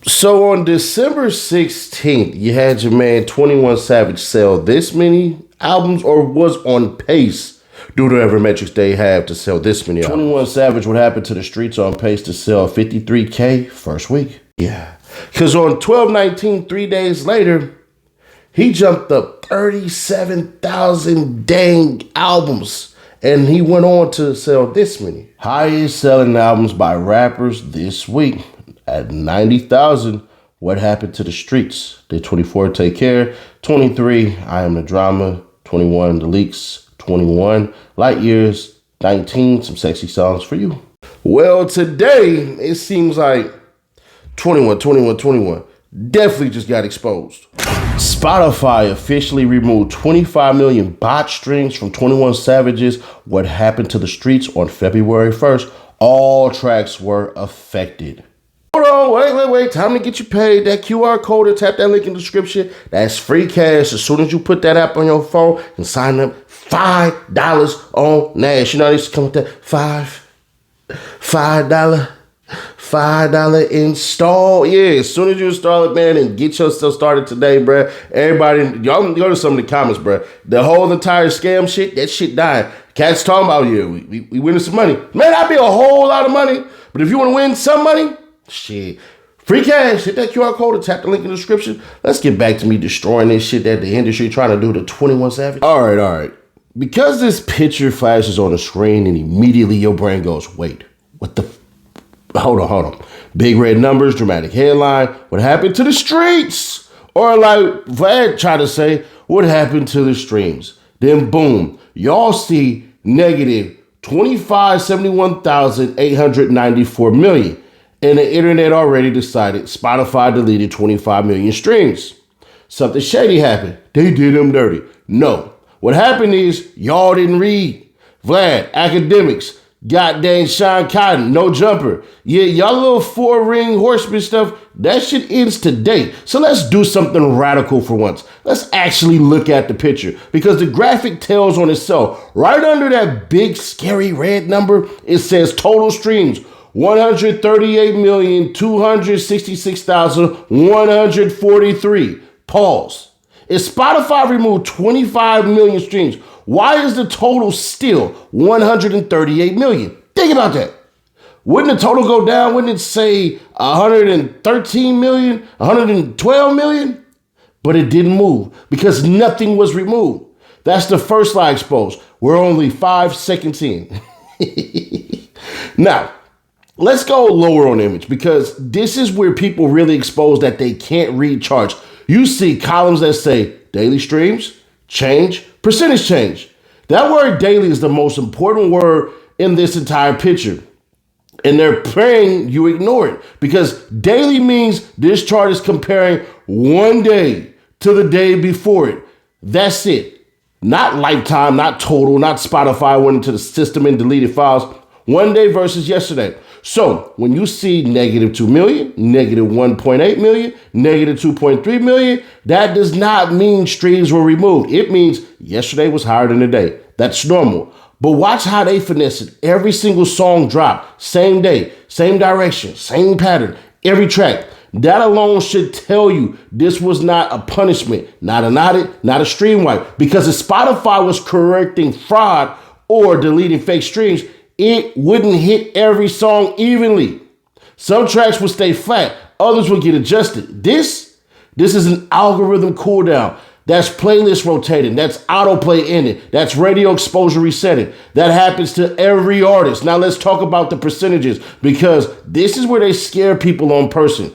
So on December 16th, you had your man 21 Savage sell this many albums, or was on pace due to every metrics they have to sell this many albums. 21 Savage, what happened to the streets, on pace to sell 53K first week. Yeah. Because on 12/19, 3 days later, he jumped up 37,000 dang albums. And he went on to sell this many. Highest selling albums by rappers this week. At 90,000, what happened to the streets? Did 24 Take Care? 23, I Am the Drama. 21, The Leaks. 21, Light Years. 19, Some Sexy Songs for You. Well, today, it seems like 21 definitely just got exposed. Spotify officially removed 25 million bot streams from 21 Savage's What Happened to the Streets on February 1st. All tracks were affected. Hold on, wait. Time to get you paid. That QR code, or tap that link in the description. That's free cash as soon as you put that app on your phone and sign up. $5 on Nash. You know, they used to come with that $5 install. Yeah, as soon as you install it, man, and get yourself started today, bruh. Everybody, y'all go to some of the comments, bruh. The whole entire scam shit, that shit died. Cats talking about, yeah, we winning some money. Man, that'd be a whole lot of money. But if you want to win some money, shit, free cash. Hit that QR code or tap the link in the description. Let's get back to me destroying this shit that the industry trying to do to 21 Savage. All right. Because this picture flashes on the screen and immediately your brain goes, wait, what the Hold on. Big red numbers, dramatic headline. What happened to the streets? Or like Vlad tried to say, what happened to the streams? Then boom, y'all see negative 2,571,894 million. And the internet already decided Spotify deleted 25 million streams. Something shady happened. They did them dirty. No. What happened is y'all didn't read. Vlad, academics, goddamn Sean Cotton, no jumper. Yeah, y'all little 4-ring horseman stuff, that shit ends today. So let's do something radical for once. Let's actually look at the picture, because the graphic tells on itself. Right under that big scary red number, it says total streams, 138,266,143. Pause. If Spotify removed 25 million streams, why is the total still 138 million? Think about that. Wouldn't the total go down? Wouldn't it say 113 million, 112 million? But it didn't move because nothing was removed. That's the first lie exposed. We're only 5 seconds in. Now, let's go lower on image, because this is where people really expose that they can't read charts. You see columns that say daily streams, change, percentage change. That word daily is the most important word in this entire picture. And they're praying you ignore it, because daily means this chart is comparing one day to the day before it. That's it. Not lifetime, not total, not Spotify went into the system and deleted files. One day versus yesterday. So when you see negative 2 million, negative 1.8 million, negative 2.3 million, that does not mean streams were removed. It means yesterday was higher than today. That's normal. But watch how they finesse it. Every single song dropped, same day, same direction, same pattern, every track. That alone should tell you this was not a punishment, not an audit, not a stream wipe. Because if Spotify was correcting fraud or deleting fake streams, it wouldn't hit every song evenly. Some tracks would stay flat, others would get adjusted. This is an algorithm cooldown. That's playlist rotating. That's autoplay ending. That's radio exposure resetting. That happens to every artist. Now let's talk about the percentages, because this is where they scare people on purpose.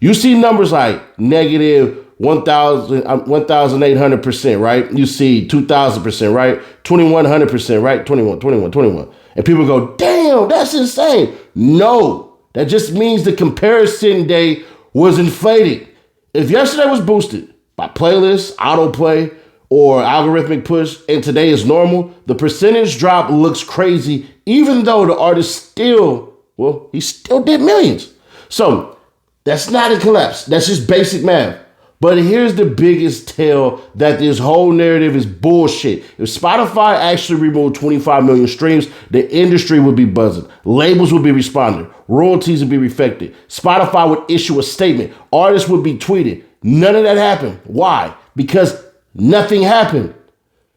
You see numbers like negative 1,800%, right? You see 2,000%, right? 2,100%, right? 21. And people go, damn, that's insane. No, that just means the comparison day was inflated. If yesterday was boosted by playlists, autoplay, or algorithmic push, and today is normal, the percentage drop looks crazy, even though the artist he still did millions. So that's not a collapse. That's just basic math. But here's the biggest tell that this whole narrative is bullshit. If Spotify actually removed 25 million streams, the industry would be buzzing. Labels would be responding. Royalties would be reflected. Spotify would issue a statement. Artists would be tweeted. None of that happened. Why? Because nothing happened.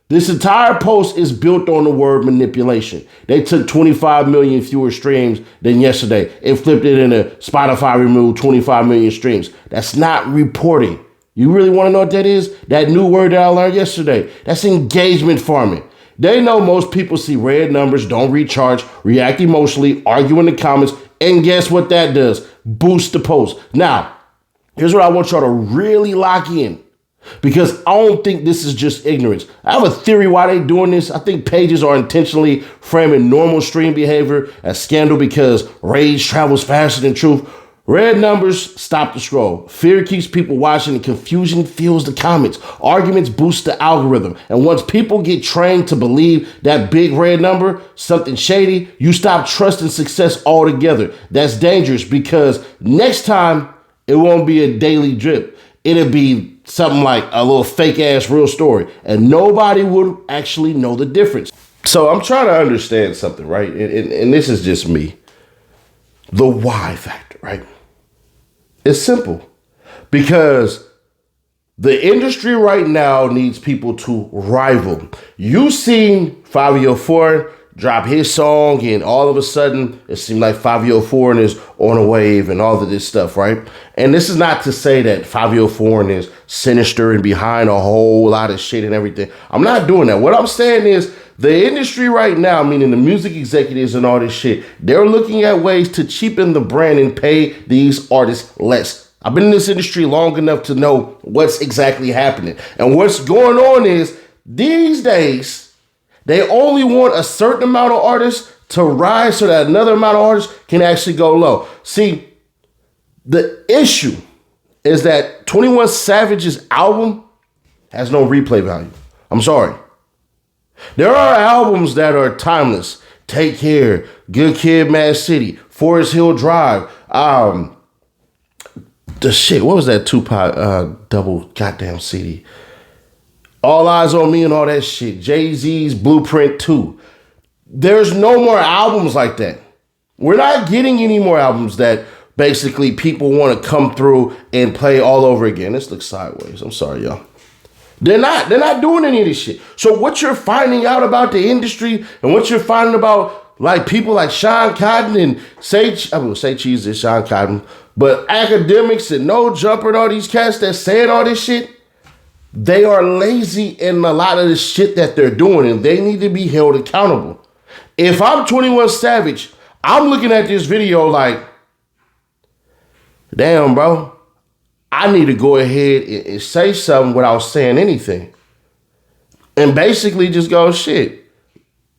This entire post is built on the word manipulation. They took 25 million fewer streams than yesterday and flipped it into Spotify removed 25 million streams. That's not reporting. You really want to know what that is? That new word that I learned yesterday. That's engagement farming. They know most people see red numbers, don't recharge, react emotionally, argue in the comments, and guess what that does? Boost the post. Now, here's what I want y'all to really lock in. Because I don't think this is just ignorance. I have a theory why they're doing this. I think pages are intentionally framing normal stream behavior as scandal because rage travels faster than truth. Red numbers stop the scroll. Fear keeps people watching and confusion fuels the comments. Arguments boost the algorithm. And once people get trained to believe that big red number, something shady, you stop trusting success altogether. That's dangerous because next time it won't be a daily drip. It'll be something like a little fake ass real story and nobody would actually know the difference. So I'm trying to understand something, right? And this is just me. The why factor, right? It's simple because the industry right now needs people to rival. You seen Fabio Foreign drop his song and all of a sudden it seemed like Fabio Foreign is on a wave and all of this stuff, right? And this is not to say that Fabio Foreign is sinister and behind a whole lot of shit and everything. I'm not doing that. What I'm saying is the industry right now, meaning the music executives and all this shit, they're looking at ways to cheapen the brand and pay these artists less. I've been in this industry long enough to know what's exactly happening. And what's going on is these days, they only want a certain amount of artists to rise so that another amount of artists can actually go low. See, the issue is that 21 Savage's album has no replay value. I'm sorry. There are albums that are timeless. Take Care, Good Kid, Mad City, Forest Hill Drive. What was that Tupac double goddamn CD? All Eyes on Me and all that shit. Jay-Z's Blueprint 2. There's no more albums like that. We're not getting any more albums that basically people want to come through and play all over again. This looks sideways. I'm sorry, y'all. They're not doing any of this shit. So what you're finding out about the industry and what you're finding about like people like Sean Cotton and I will say Cheese is Sean Cotton, but academics and No Jumper and all these cats that saying all this shit, they are lazy in a lot of the shit that they're doing and they need to be held accountable. If I'm 21 Savage, I'm looking at this video like, damn, bro, I need to go ahead and say something without saying anything. And basically just go, shit,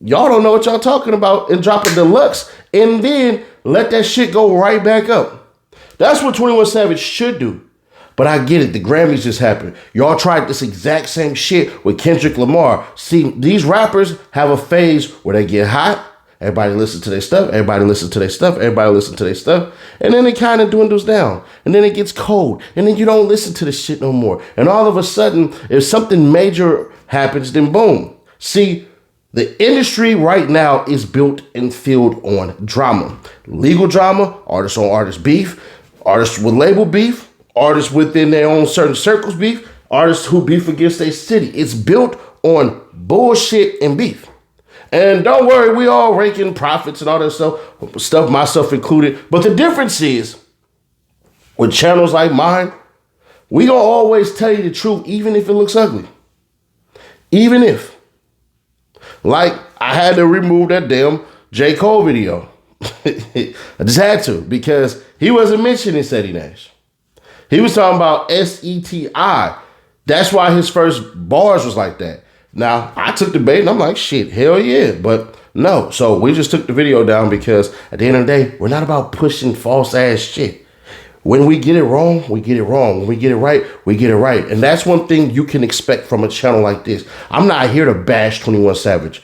y'all don't know what y'all talking about and drop a deluxe and then let that shit go right back up. That's what 21 Savage should do. But I get it. The Grammys just happened. Y'all tried this exact same shit with Kendrick Lamar. See, these rappers have a phase where they get hot. Everybody listen to their stuff. Everybody listen to their stuff. Everybody listen to their stuff. And then it kind of dwindles down. And then it gets cold. And then you don't listen to this shit no more. And all of a sudden, if something major happens, then boom. See, the industry right now is built and filled on drama. Legal drama, artists on artist beef, artists with label beef, artists within their own certain circles beef, artists who beef against their city. It's built on bullshit and beef. And don't worry, we all raking profits and all that stuff, myself included. But the difference is, with channels like mine, we gonna always tell you the truth, even if it looks ugly. Even if. Like, I had to remove that damn J. Cole video. I just had to, because he wasn't mentioning Ceddy Nash. He was talking about SETI. That's why his first bars was like that. Now, I took the bait and I'm like, shit, hell yeah. But no, so we just took the video down because at the end of the day, we're not about pushing false ass shit. When we get it wrong, we get it wrong. When we get it right, we get it right. And that's one thing you can expect from a channel like this. I'm not here to bash 21 Savage.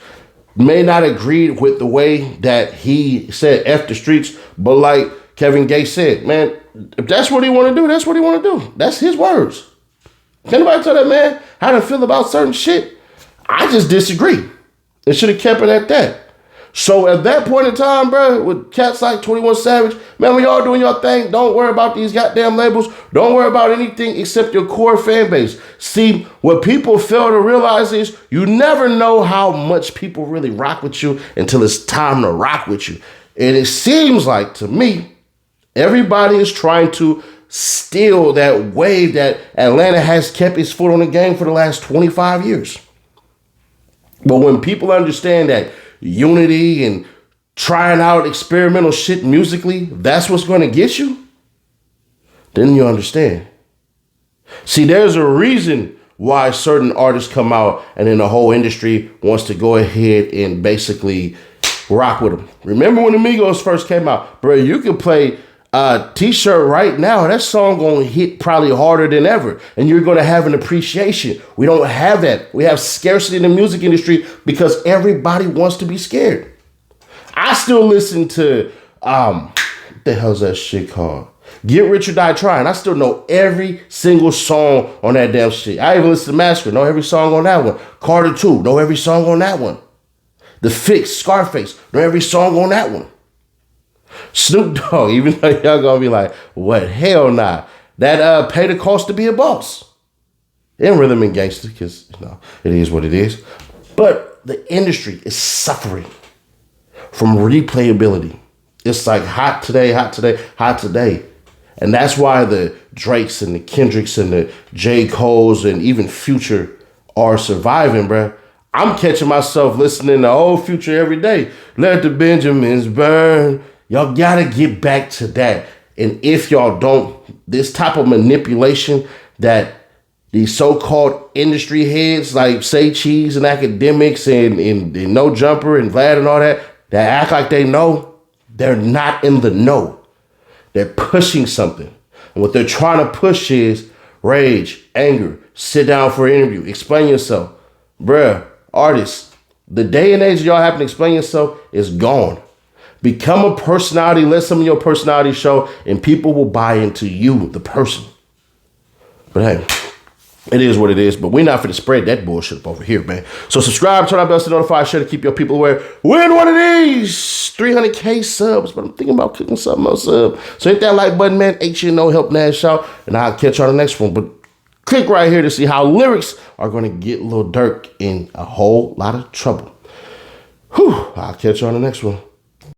May not agree with the way that he said F the streets, but like Kevin Gates said, man, if that's what he want to do, that's what he want to do. That's his words. Can anybody tell that man how to feel about certain shit? I just disagree. It should have kept it at that. So at that point in time, bro, with cats like 21 Savage, man, when y'all doing your thing, don't worry about these goddamn labels. Don't worry about anything except your core fan base. See, what people fail to realize is you never know how much people really rock with you until it's time to rock with you. And it seems like, to me, everybody is trying to steal that wave that Atlanta has kept its foot on the game for the last 25 years. But when people understand that unity and trying out experimental shit musically, that's what's going to get you, then you understand. See, there's a reason why certain artists come out and then the whole industry wants to go ahead and basically rock with them. Remember when the Migos first came out? Bro, you could play a T-shirt right now. That song going to hit probably harder than ever. And you're going to have an appreciation. We don't have that. We have scarcity in the music industry because everybody wants to be scared. I still listen to, what the hell's that shit called? Get Rich or Die Trying. I still know every single song on that damn shit. I even listen to Massacre. Know every song on that one. Carter 2. Know every song on that one. The Fix, Scarface. Know every song on that one. Snoop Dogg, even though y'all gonna be like, what? Hell nah. That Pay the Cost to Be a Boss. In Rhythm and Gangster, because it is what it is. But the industry is suffering from replayability. It's like hot today, hot today, hot today. And that's why the Drakes and the Kendricks and the J. Coles and even Future are surviving, bruh. I'm catching myself listening to old Future every day. Let the Benjamins burn. Y'all gotta get back to that. And if y'all don't, this type of manipulation that these so-called industry heads like Say Cheese and academics and No Jumper and Vlad and all that act like they know, they're not in the know. They're pushing something. And what they're trying to push is rage, anger, sit down for an interview, explain yourself. Bruh, artists, the day and age y'all having to explain yourself is gone. Become a personality, let some of your personality show, and people will buy into you, the person. But hey, it is what it is. But we're not for to spread that bullshit up over here, man. So subscribe, turn on bells to notify, share to keep your people aware. Win one of these 300K subs. But I'm thinking about cooking something else up. So hit that like button, man. HNO, help Nash out. And I'll catch you on the next one. But click right here to see how lyrics are going to get Lil Durk in a whole lot of trouble. Whew, I'll catch you on the next one.